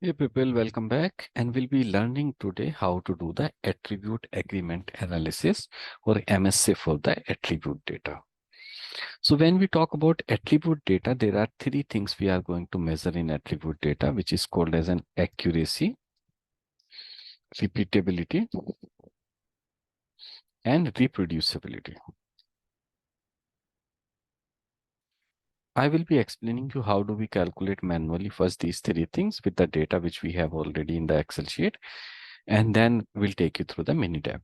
Hey people, welcome back, and we'll be learning today how to do the attribute agreement analysis or MSA for the attribute data. So when we talk about attribute data, there are three things we are going to measure in attribute data, which is called as an accuracy, repeatability, and reproducibility. I will be explaining you how do we calculate manually first these three things with the data which we have already in the Excel sheet, and then we'll take you through the mini tab.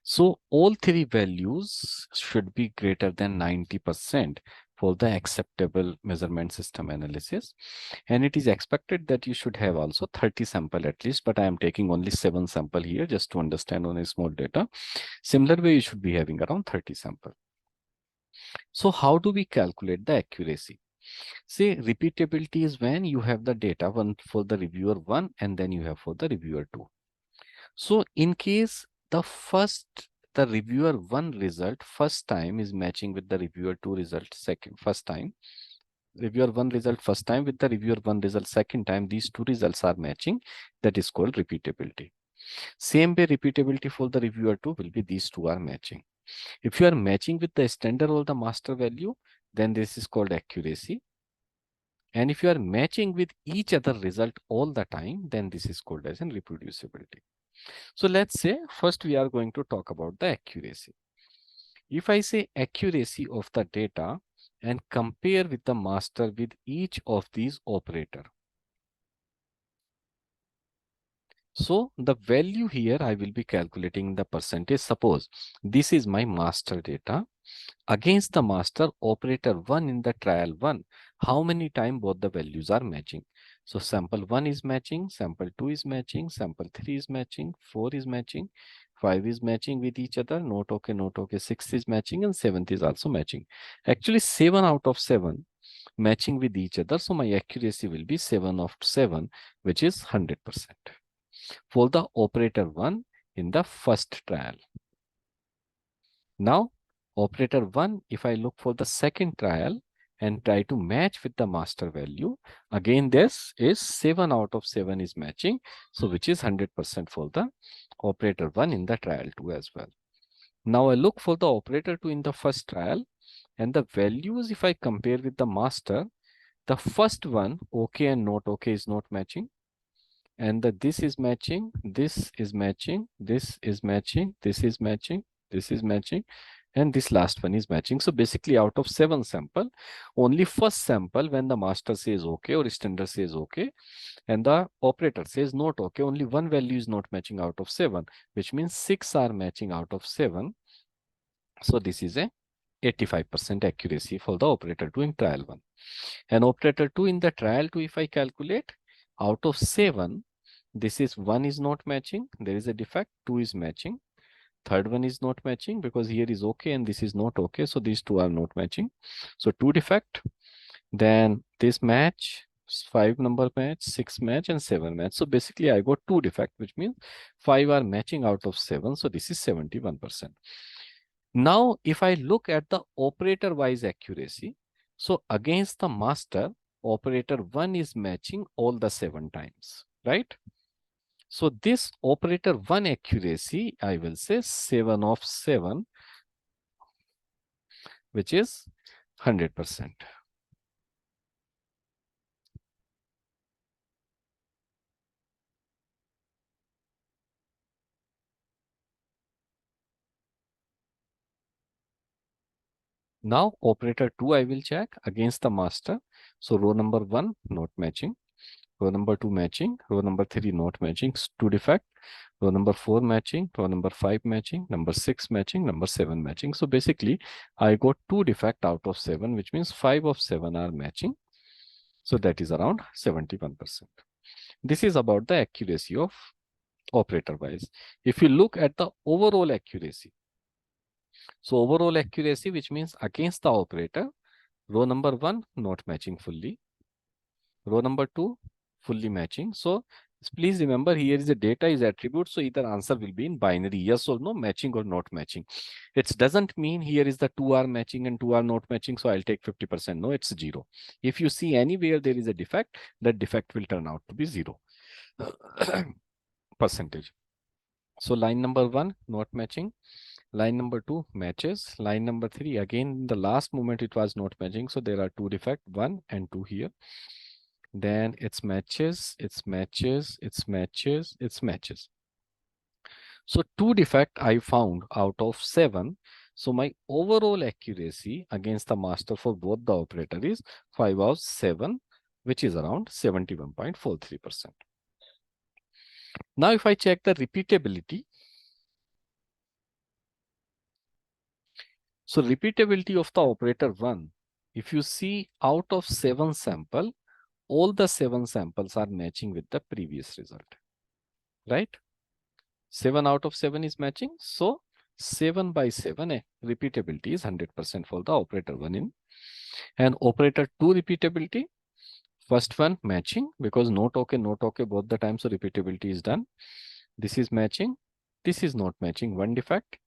So all three values should be greater than 90% for the acceptable measurement system analysis. And it is expected that you should have also 30 sample at least, but I am taking only 7 sample here just to understand on a small data. Similar way, you should be having around 30 sample. So how do we calculate the accuracy? Say repeatability is when you have the data one for the reviewer 1 and then you have for the reviewer 2. So in case the reviewer 1 result first time is matching with the reviewer 2 result first time, reviewer 1 result first time with the reviewer 1 result second time, these two results are matching, that is called repeatability. Same way repeatability for the reviewer 2 will be these two are matching. If you are matching with the standard or the master value, then this is called accuracy. And if you are matching with each other result all the time, then this is called as in reproducibility. So let's say first we are going to talk about the accuracy. If I say accuracy of the data and compare with the master with each of these operator. So the value here I will be calculating the percentage. Suppose this is my master data. Against the master operator 1 in the trial 1, how many times both the values are matching? So sample 1 is matching, sample 2 is matching, sample 3 is matching, 4 is matching, 5 is matching with each other, not okay, 6 is matching, and 7th is also matching. Actually 7 out of 7 matching with each other. So my accuracy will be 7 of 7, which is 100% for the operator 1 in the first trial. Now operator 1, if I look for the second trial and try to match with the master value, again this is 7 out of 7 is matching, so which is 100% for the operator 1 in the trial 2 as well. Now I look for the operator 2 in the first trial, and the values if I compare with the master, the first one okay and not okay is not matching, and this is matching, this is matching, this is matching, this is matching, this is matching, and this last one is matching. So basically out of 7 sample, only first sample when the master says okay or standard says okay and the operator says not okay, only one value is not matching out of 7, which means 6 are matching out of 7. So this is a 85% accuracy for the operator 2 in trial 1. And operator 2 in the trial 2, if I calculate out of 7, this is 1 is not matching, there is a defect, 2 is matching, third one is not matching because here is okay and this is not okay, so these two are not matching, so 2 defect. Then this match, 5 number match, 6 match, and 7 match. So basically I got 2 defect, which means 5 are matching out of 7, so this is 71%. Now if I look at the operator wise accuracy, so against the master, operator 1 is matching all the 7 times, right? So this operator 1 accuracy, I will say 7 of 7, which is 100%. Now operator 2 I will check against the master. So row number 1 not matching, row number 2 matching, row number 3 not matching, 2 defect, row number 4 matching, row number 5 matching, number 6 matching, number 7 matching. So basically I got 2 defect out of 7, which means 5 of 7 are matching. So that is around 71%. This is about the accuracy of operator wise. If you look at the overall accuracy, so overall accuracy, which means against the operator, row number 1 not matching fully, row number 2 fully matching. So please remember here is a data is attribute, so either answer will be in binary, yes or no, matching or not matching. It doesn't mean here is the 2 are matching and 2 are not matching, so I'll take 50%. No, it's 0. If you see anywhere there is a defect, that defect will turn out to be 0. percentage. So line number 1 not matching, line number 2 matches, line number 3 again the last moment it was not matching, so there are two defect, 1 and 2 here. Then it's matches, it's matches, it's matches, it's matches. So 2 defect I found out of 7. So my overall accuracy against the master for both the operator is 5 out of 7, which is around 71.43%. Now if I check the repeatability, so repeatability of the operator 1, if you see out of 7 sample, all the 7 samples are matching with the previous result, right? 7 out of 7 is matching. So 7 by 7 repeatability is 100% for the operator 1 in. And operator 2 repeatability, first one matching because not okay both the times, so repeatability is done. This is matching, this is not matching, one defect,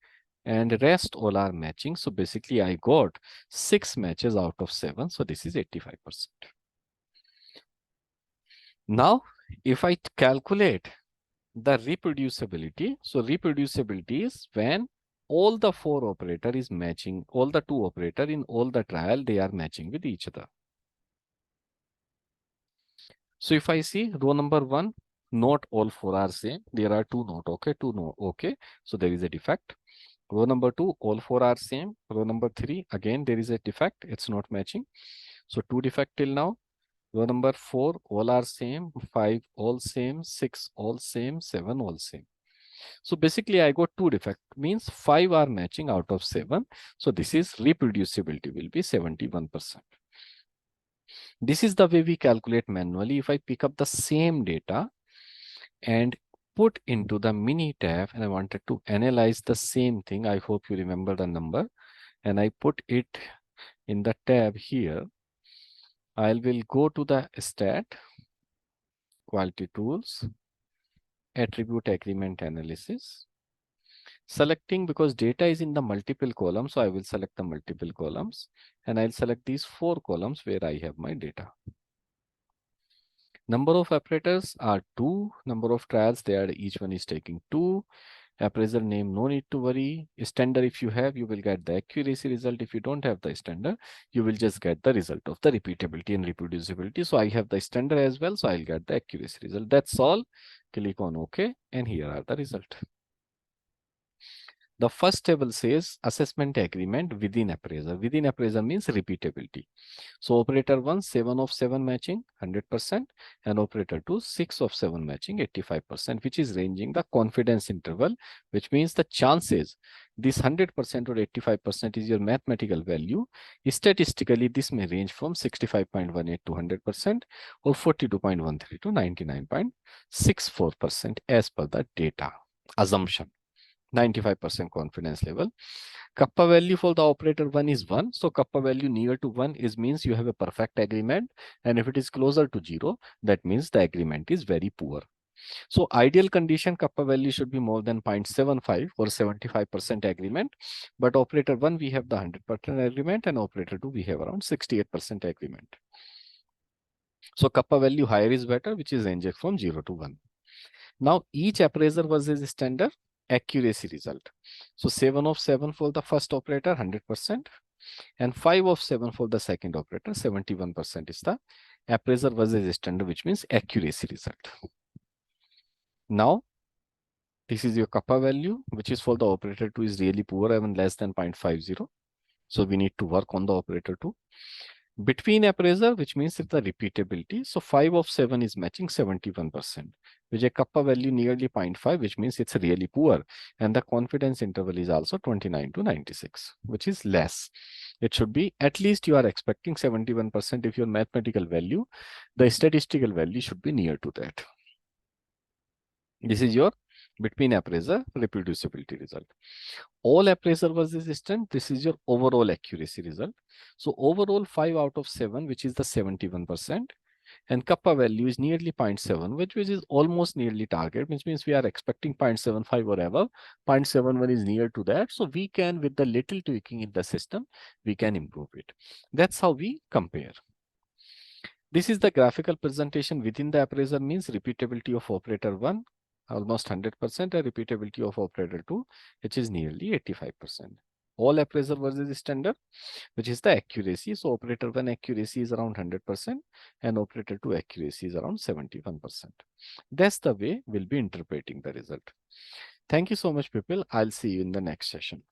and rest all are matching. So basically I got 6 matches out of 7. So this is 85%. Now if I calculate the reproducibility, so reproducibility is when all the 4 operator is matching, all the 2 operator in all the trial, they are matching with each other. So if I see row number 1, not all 4 are same. There are 2 not okay, 2 no okay. So there is a defect. Row number 2, all 4 are same. Row number 3, again there is a defect. It's not matching. So 2 defect till now. Row number 4, all are same. 5 all same. 6 all same. 7 all same. So basically I got 2 defect, means 5 are matching out of 7. So this is reproducibility will be 71%. This is the way we calculate manually. If I pick up the same data and put into the mini tab and I wanted to analyze the same thing, I hope you remember the number, and I put it in the tab here, I will go to the stat, quality tools, attribute agreement analysis, selecting because data is in the multiple columns. So I will select the multiple columns and I'll select these 4 columns where I have my data. Number of operators are 2. Number of trials, there each one is taking 2. Appraiser name, no need to worry. Standard, if you have, you will get the accuracy result. If you don't have the standard, you will just get the result of the repeatability and reproducibility. So I have the standard as well, so I'll get the accuracy result. That's all. Click on OK, and here are the result. The first table says assessment agreement within appraiser. Within appraiser means repeatability. So operator 1, 7 of 7 matching, 100%, and operator 2, 6 of 7 matching, 85%, which is ranging the confidence interval, which means the chances, this 100% or 85% is your mathematical value. Statistically, this may range from 65.18 to 100% or 42.13 to 99.64% as per the data assumption. 95% confidence level. Kappa value for the operator 1 is 1. So kappa value near to 1 is means you have a perfect agreement. And if it is closer to 0, that means the agreement is very poor. So ideal condition kappa value should be more than 0.75 or 75% agreement. But operator 1 we have the 100% agreement and operator 2 we have around 68% agreement. So kappa value higher is better, which is ranging from 0 to 1. Now each appraiser versus standard accuracy result. So 7 of 7 for the first operator, 100%, and 5 of 7 for the second operator, 71% is the appraiser versus standard, which means accuracy result. Now this is your kappa value, which is for the operator 2 is really poor, even less than 0.50. So we need to work on the operator 2. Between appraiser, which means it's the repeatability. So 5 of 7 is matching 71%, which a kappa value nearly 0.5, which means it's really poor. And the confidence interval is also 29 to 96, which is less. It should be at least you are expecting 71% if your mathematical value, the statistical value should be near to that. This is your between appraiser reproducibility result. All appraiser was resistant. This is your overall accuracy result. So overall 5 out of 7, which is the 71%, and kappa value is nearly 0.7, which is almost nearly target, which means we are expecting 0.75 or above. 0.71 is near to that. So we can, with the little tweaking in the system, we can improve it. That's how we compare. This is the graphical presentation within the appraiser, means repeatability of operator 1 almost 100% and repeatability of operator 2, which is nearly 85%. All appraiser versus standard, which is the accuracy. So operator 1 accuracy is around 100% and operator 2 accuracy is around 71%. That's the way we'll be interpreting the result. Thank you so much, people. I'll see you in the next session.